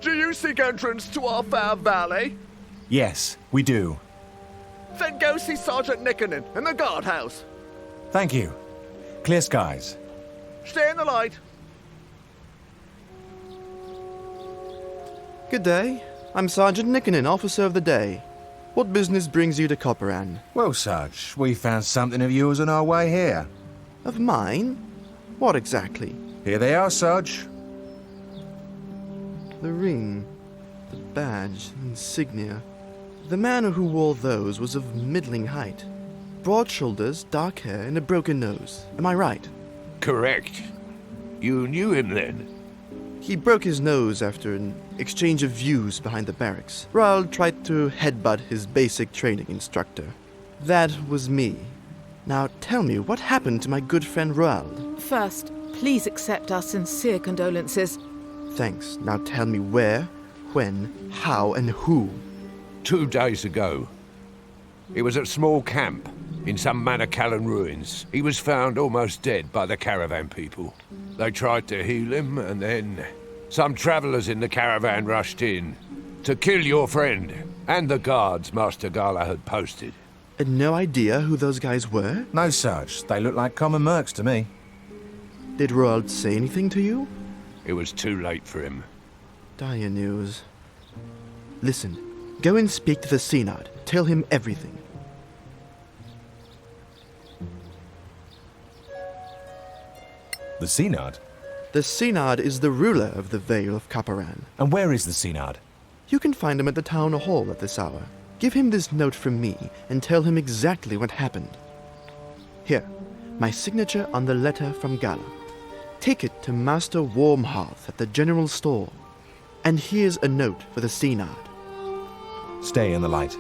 Do you seek entrance to our fair valley? Yes, we do. Then go see Sergeant Nickernin in the guardhouse. Thank you. Clear skies. Stay in the light. Good day. I'm Sergeant Nickernin, Officer of the Day. What business brings you to Coparann? Well, Sarge, we found something of yours on our way here. Of mine? What exactly? Here they are, Sarge. The ring, the badge, insignia. The man who wore those was of middling height. Broad shoulders, dark hair, and a broken nose. Am I right? Correct. You knew him then? He broke his nose after an exchange of views behind the barracks. Raoul tried to headbutt his basic training instructor. That was me. Now tell me, what happened to my good friend Raoul? First, please accept our sincere condolences. Thanks. Now tell me where, when, how, and who. 2 days ago. He was at small camp in some Manacallan ruins. He was found almost dead by the caravan people. They tried to heal him, and then some travellers in the caravan rushed in to kill your friend and the guards Master Gala had posted. And no idea who those guys were? No, Sarge. They look like common mercs to me. Did Roald say anything to you? It was too late for him. Dire news. Listen, go and speak to the Synod. Tell him everything. The Synod? The Synod is the ruler of the Vale of Coparann. And where is the Synod? You can find him at the town hall at this hour. Give him this note from me and tell him exactly what happened. Here, my signature on the letter from Gala. Take it to Master Warmhearth at the general store. And here's a note for the Synod. Stay in the light.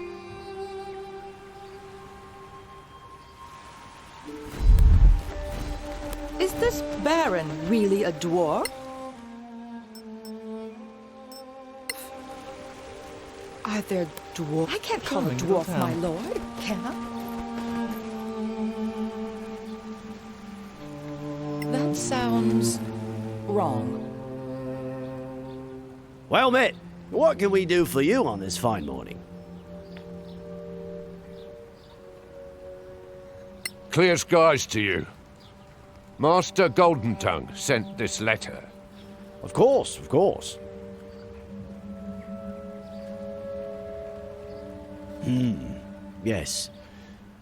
Is this Baron really a dwarf? Are there dwarfs? I can't call a dwarf my lord, can I? That sounds wrong. Well met, what can we do for you on this fine morning? Clear skies to you. Master Golden Tongue sent this letter. Of course, of course. Yes.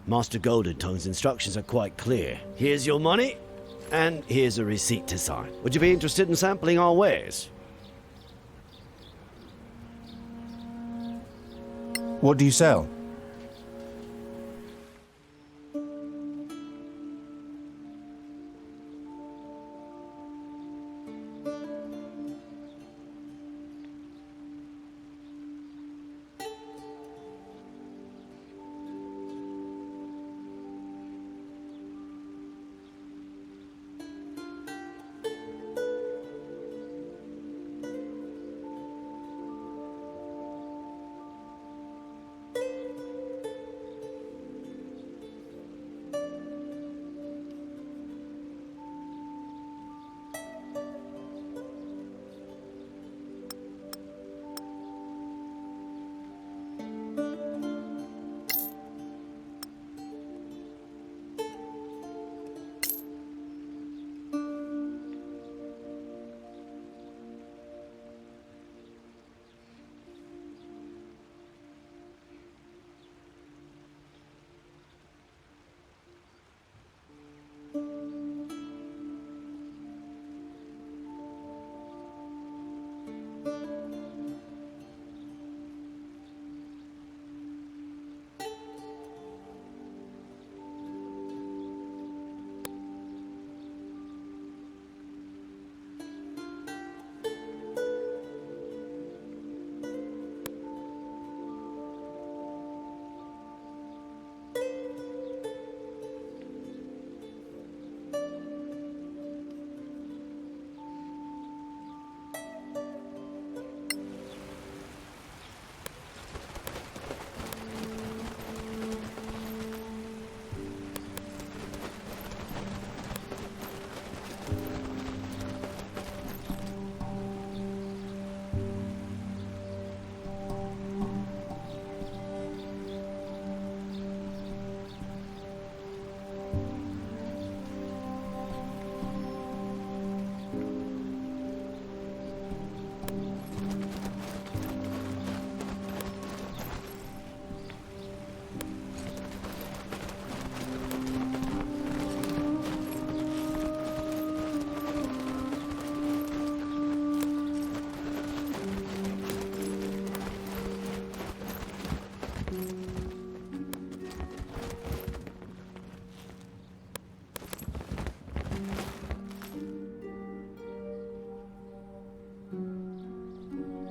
Master Golden Tongue's instructions are quite clear. Here's your money, and here's a receipt to sign. Would you be interested in sampling our wares? What do you sell?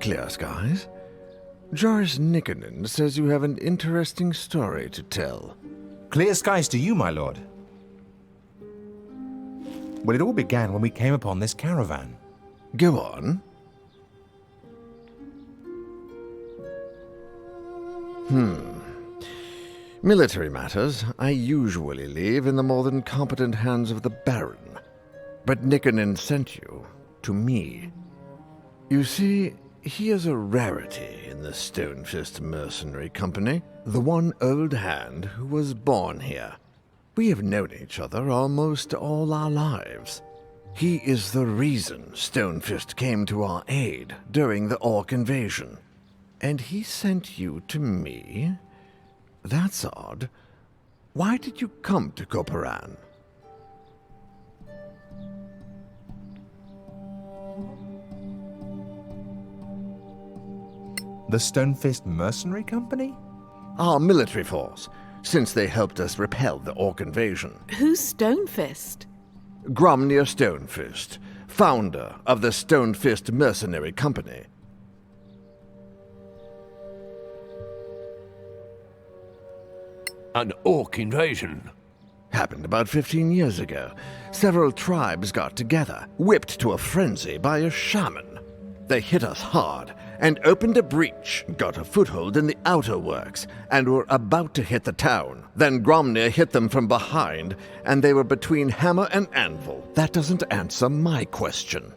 Clear skies. Joris Nikkonen says you have an interesting story to tell. Clear skies to you, my lord. Well, it all began when we came upon this caravan. Go on. Military matters I usually leave in the more than competent hands of the Baron. But Nikkonen sent you to me. You see, he is a rarity in the Stonefist Mercenary Company, the one old hand who was born here. We have known each other almost all our lives. He is the reason Stonefist came to our aid during the Orc invasion. And he sent you to me? That's odd. Why did you come to Coparann? The Stonefist Mercenary Company? Our military force, since they helped us repel the Orc invasion. Who's Stonefist? Gromnir Stonefist, founder of the Stonefist Mercenary Company. An orc invasion? Happened about 15 years ago. Several tribes got together, whipped to a frenzy by a shaman. They hit us hard and opened a breach, got a foothold in the outer works, and were about to hit the town. Then Gromnir hit them from behind, and they were between hammer and anvil. That doesn't answer my question.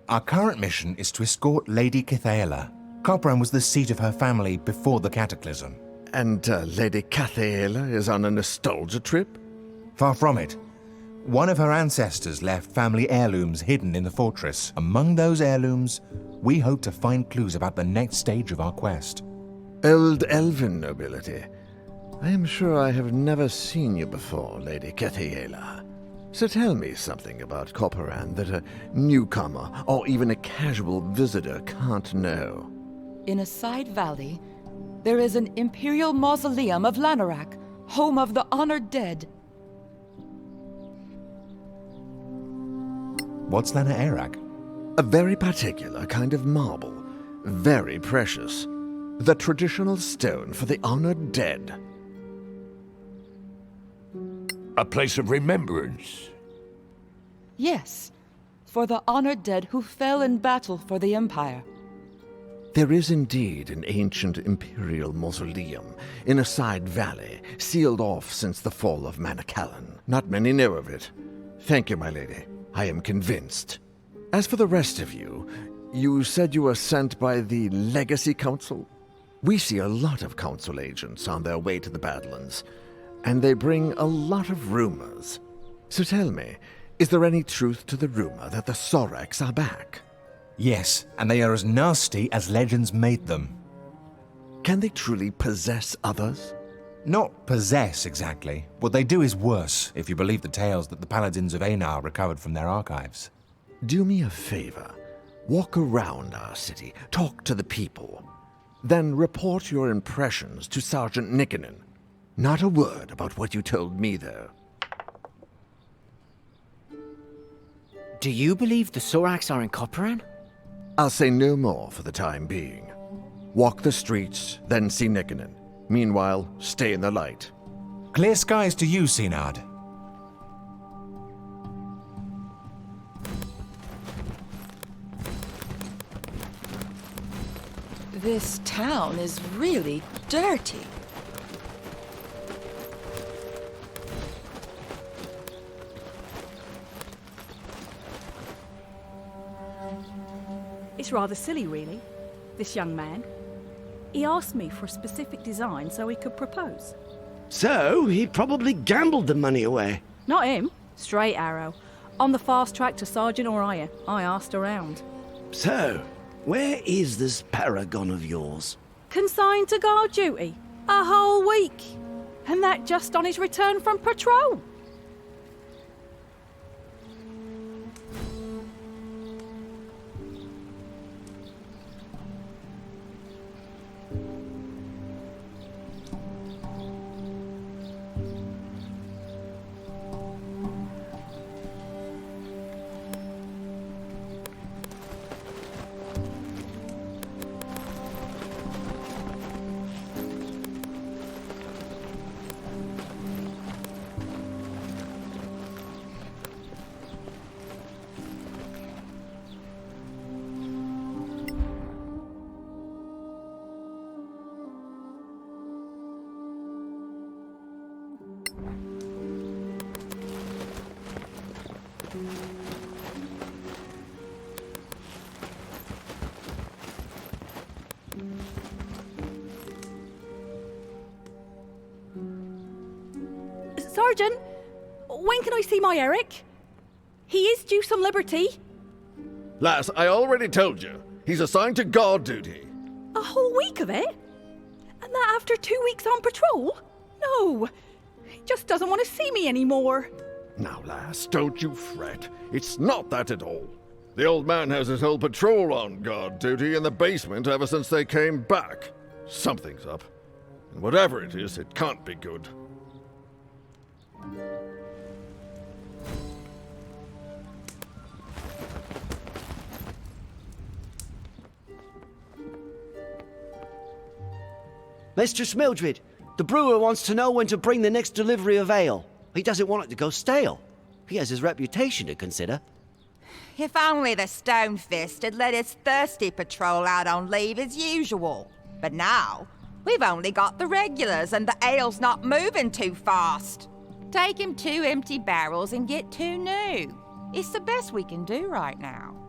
Our current mission is to escort Lady Kithaela. Coparann was the seat of her family before the Cataclysm. And Lady Kithaela is on a nostalgia trip? Far from it. One of her ancestors left family heirlooms hidden in the fortress. Among those heirlooms, we hope to find clues about the next stage of our quest. Old elven nobility. I am sure I have never seen you before, Lady Kithaela. So tell me something about Coparann that a newcomer or even a casual visitor can't know. In a side valley, there is an imperial mausoleum of Lanarak, home of the honored dead. What's Lanarak? A very particular kind of marble, very precious. The traditional stone for the honored dead. A place of remembrance? Yes, for the honored dead who fell in battle for the Empire. There is indeed an ancient imperial mausoleum in a side valley, sealed off since the fall of Manacalon. Not many know of it. Thank you, my lady. I am convinced. As for the rest of you, you said you were sent by the Legacy Council? We see a lot of Council agents on their way to the Badlands, and they bring a lot of rumors. So tell me, is there any truth to the rumor that the Sorax are back? Yes, and they are as nasty as legends made them. Can they truly possess others? Not possess, exactly. What they do is worse, if you believe the tales that the Paladins of Einar recovered from their archives. Do me a favor. Walk around our city, talk to the people. Then report your impressions to Sergeant Nikkonen. Not a word about what you told me, though. Do you believe the Sorax are in Coparann? I'll say no more for the time being. Walk the streets, then see Nikkonen. Meanwhile, stay in the light. Clear skies to you, Sinard. This town is really dirty. It's rather silly, really, this young man. He asked me for a specific design so he could propose. So, he probably gambled the money away. Not him. Straight arrow. On the fast track to Sergeant Orion. I asked around. So, where is this paragon of yours? Consigned to guard duty. A whole week. And that just on his return from patrol. Sergeant, when can I see my Eric? He is due some liberty. Lass, I already told you. He's assigned to guard duty. A whole week of it? And that after 2 weeks on patrol? No, he just doesn't want to see me anymore. Now, lass, don't you fret. It's not that at all. The old man has his whole patrol on guard duty in the basement ever since they came back. Something's up. And whatever it is, it can't be good. Mistress Mildred, the brewer wants to know when to bring the next delivery of ale. He doesn't want it to go stale. He has his reputation to consider. If only the Stonefist had let his thirsty patrol out on leave as usual. But now, we've only got the regulars and the ale's not moving too fast. Take him 2 empty barrels and get 2 new. It's the best we can do right now.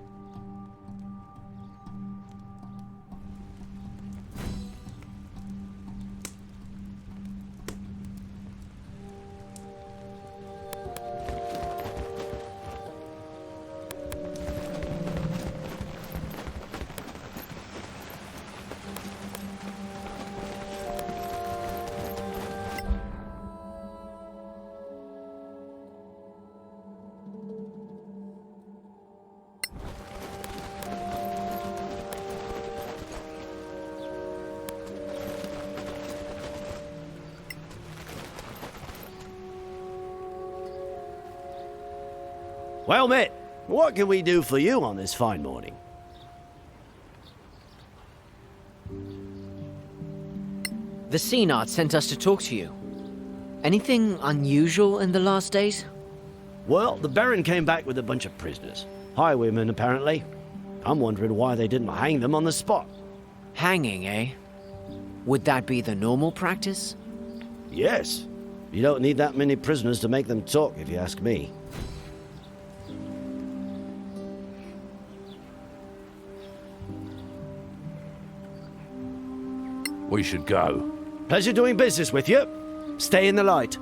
Well, mate, what can we do for you on this fine morning? The Senate sent us to talk to you. Anything unusual in the last days? Well, the Baron came back with a bunch of prisoners. Highwaymen, apparently. I'm wondering why they didn't hang them on the spot. Hanging, eh? Would that be the normal practice? Yes. You don't need that many prisoners to make them talk, if you ask me. We should go. Pleasure doing business with you. Stay in the light.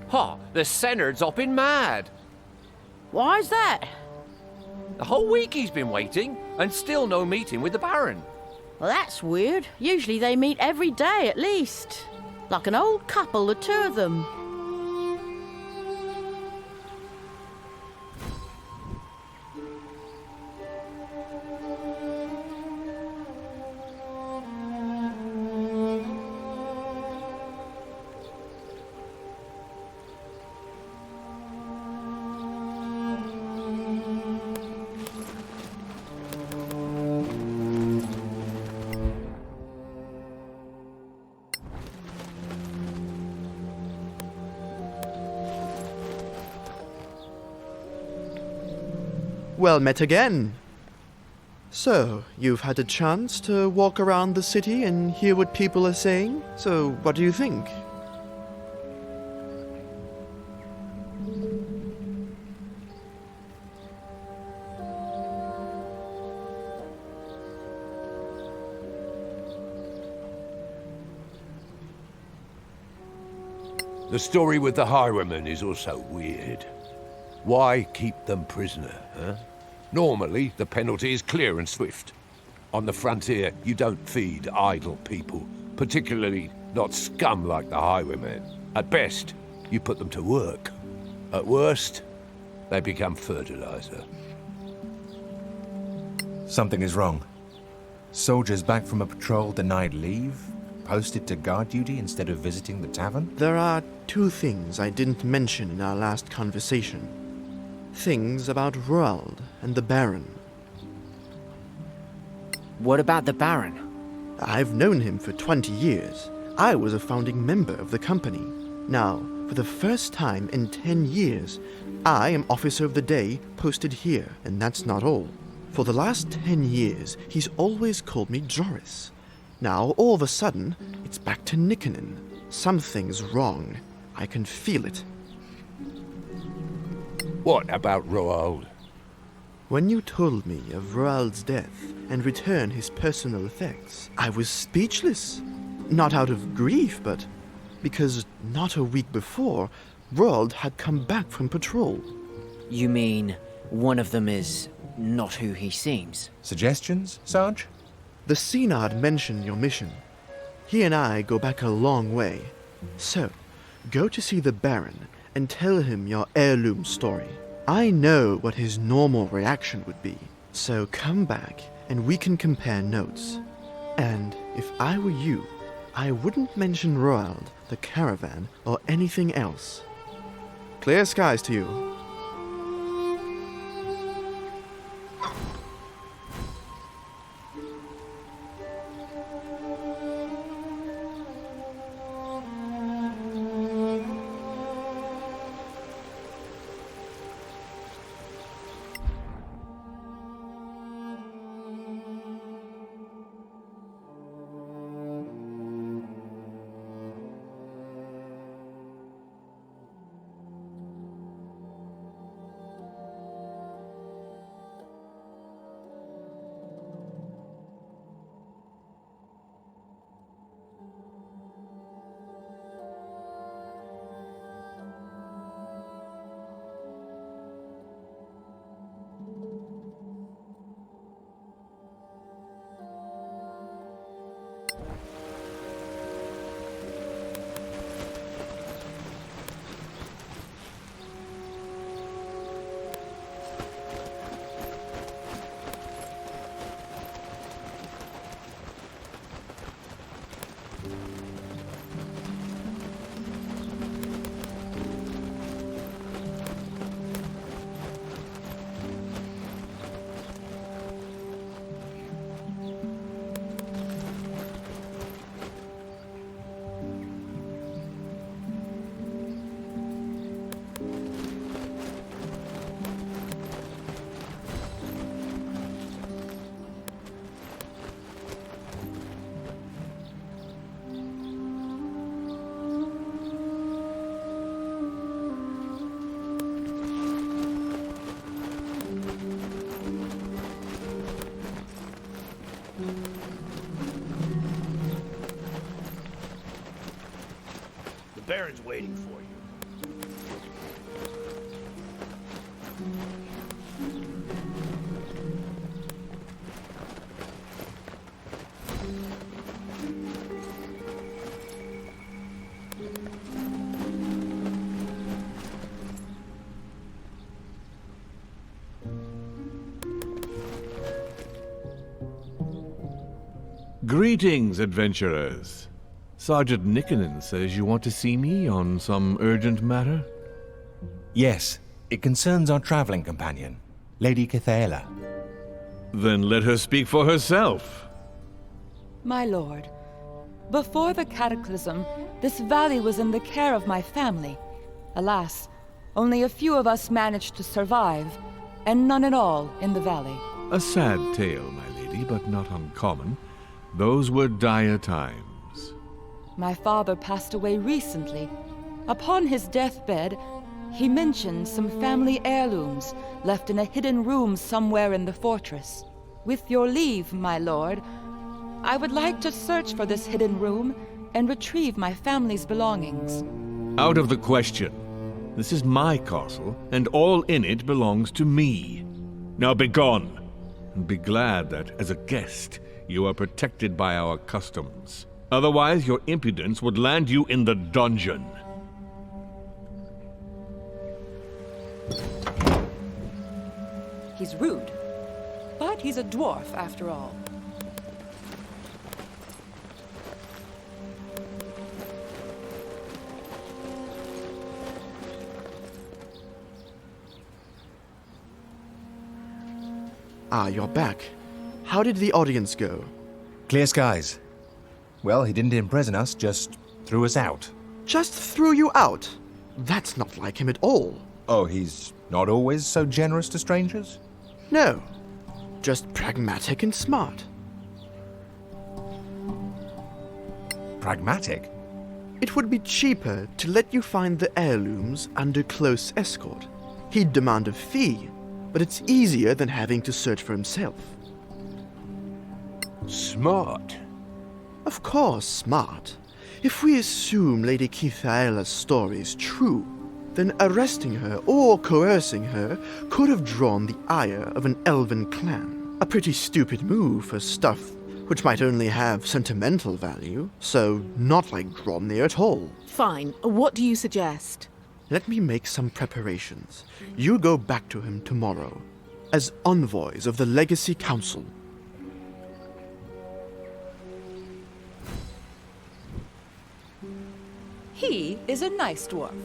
Ha! The Senard's hopping mad. Why's that? The whole week he's been waiting, and still no meeting with the Baron. Well, that's weird. Usually they meet every day at least. Like an old couple, the 2 of them. Well met again. So, you've had a chance to walk around the city and hear what people are saying? So, what do you think? The story with the highwaymen is also weird. Why keep them prisoner, huh? Normally, the penalty is clear and swift. On the frontier, you don't feed idle people, particularly not scum like the highwaymen. At best, you put them to work. At worst, they become fertilizer. Something is wrong. Soldiers back from a patrol denied leave, posted to guard duty instead of visiting the tavern? There are two things I didn't mention in our last conversation. Things about Roald and the Baron. What about the Baron? I've known him for 20 years. I was a founding member of the company. Now, for the first time in 10 years, I am Officer of the Day posted here, and that's not all. For the last 10 years, he's always called me Joris. Now, all of a sudden, it's back to Nikkonen. Something's wrong. I can feel it. What about Roald? When you told me of Roald's death and returned his personal effects, I was speechless. Not out of grief, but because not a week before, Roald had come back from patrol. You mean one of them is not who he seems? Suggestions, Sarge? The Synod mentioned your mission. He and I go back a long way. So, go to see the Baron and tell him your heirloom story. I know what his normal reaction would be. So come back and we can compare notes. And if I were you, I wouldn't mention Roald, the caravan, or anything else. Clear skies to you. The Baron's waiting for you. Greetings, adventurers. Sergeant Nikkonen says you want to see me on some urgent matter? Yes, it concerns our traveling companion, Lady Cathaela. Then let her speak for herself. My lord, before the cataclysm, this valley was in the care of my family. Alas, only a few of us managed to survive, and none at all in the valley. A sad tale, my lady, but not uncommon. Those were dire times. My father passed away recently. Upon his deathbed, he mentioned some family heirlooms left in a hidden room somewhere in the fortress. With your leave, my lord, I would like to search for this hidden room and retrieve my family's belongings. Out of the question. This is my castle, and all in it belongs to me. Now begone, and be glad that, as a guest, you are protected by our customs. Otherwise, your impudence would land you in the dungeon. He's rude. But he's a dwarf, after all. Ah, you're back. How did the audience go? Clear skies. Well, he didn't imprison us, just threw us out. Just threw you out? That's not like him at all. Oh, he's not always so generous to strangers? No, just pragmatic and smart. Pragmatic? It would be cheaper to let you find the heirlooms under close escort. He'd demand a fee, but it's easier than having to search for himself. Smart. Of course, smart. If we assume Lady Keithaela's story is true, then arresting her or coercing her could have drawn the ire of an elven clan. A pretty stupid move for stuff which might only have sentimental value, so not like Dromnir at all. Fine. What do you suggest? Let me make some preparations. You go back to him tomorrow, as envoys of the Legacy Council. He is a nice dwarf.